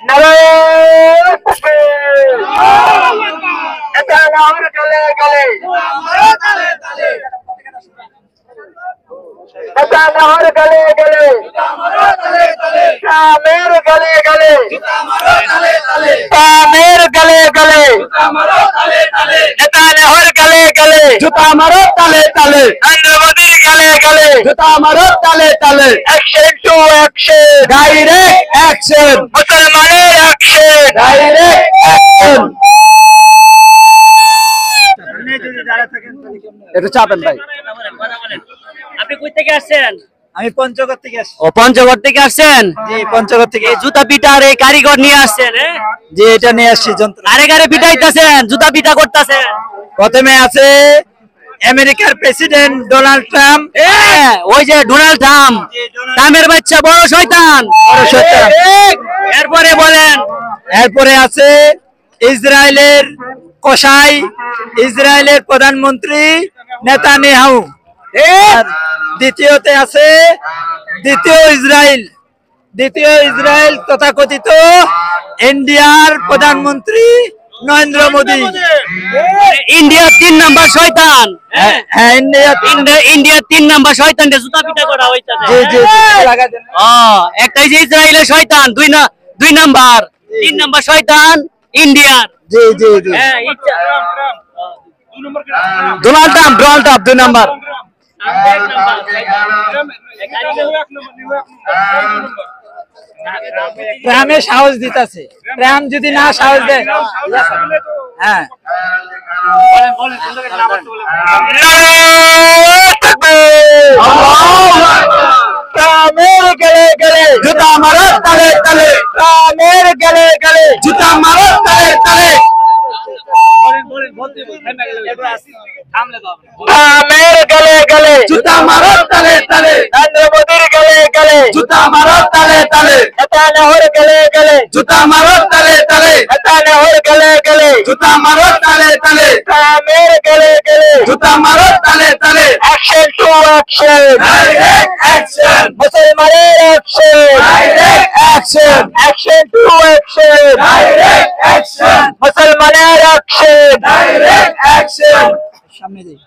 नारे तकबीर। नेता लाहौर गले गले, नेता लाहौर गले गले, शामिर गले गले, शामिर गले गले, नेता लाहौर गले गले, জুতা মারো তালে তালে, नरेंद्र मोदी गले गले। জুতা মারো তালে তালে, Action to action, direct action, মুসলমানের action, ডাইরেক্ট অ্যাকশন। একটু চাপেন ভাই। আপনি কই থেকে আসছেন? আমি পঞ্চগড় থেকে আসছি। ও পঞ্চগড় থেকে আসছেন? জি পঞ্চগড় থেকে। এই জুতা পিঠার এই কারিগর নিয়ে আসছেন, হ্যাঁ? যে এটা নিয়ে আসছি যন্ত্র। গারে গারে পিঠাইতেছেন, জুতা পিঠা করতেছেন। প্রথমে আছে আমেরিকার প্রেসিডেন্ট ডোনাল্ড ট্রাম্প। ওই যে ডোনাল্ড ট্রাম্প, ট্রাম্পের বাচ্চা বড় শয়তান। বড় শয়তান। এরপরে বলেন, এরপরে আছে ইসরায়েলের কসাই, ইসরায়েলের প্রধানমন্ত্রী নেতানিয়াহু। আর দ্বিতীয়তে আছে দ্বিতীয় ইসরায়েল তথাকথিত ইন্ডিয়ার প্রধানমন্ত্রী নরেন্দ্র মোদী। ইন্ডিয়া 3 নাম্বার শয়তান। হ্যাঁ ইন্ডিয়া 3 নাম্বার শয়তান, জুতা পিঠা করা হইতাছে। জি জি লাগা দেন। একটাই যে ইসরায়েলের শয়তান, 2 নাম্বার, 3 নাম্বার শয়তান ইন্ডিয়ার। জি জি জি হ্যাঁ, ডোনাল্ড ট্রাম্প 2 নাম্বার। ট্রাম্পে সাহস দিতেছে, ট্রাম্প যদি না সাহস দেয়, হ্যাঁ नारे तकबीर। शामिर गले गले, জুতা মারো তালে তালে, शामिर गले गले, জুতা মারো তালে তালে, शामिर गले गले, জুতা মারো তালে তালে, नरेंद्र मोदी गले गले, জুতা মারো তালে তালে, नेता लाहौर गले गले, জুতা মারো তালে তালে, नेता लाहौर गले गले, জুতা মারো তালে তালে, शामिर गले गले। জুতা মারো তালে তালে, Action to action, direct action, মুসলমানের action, direct action, action to action, direct action, মুসলমানের action। Direct action. সামনে দিই।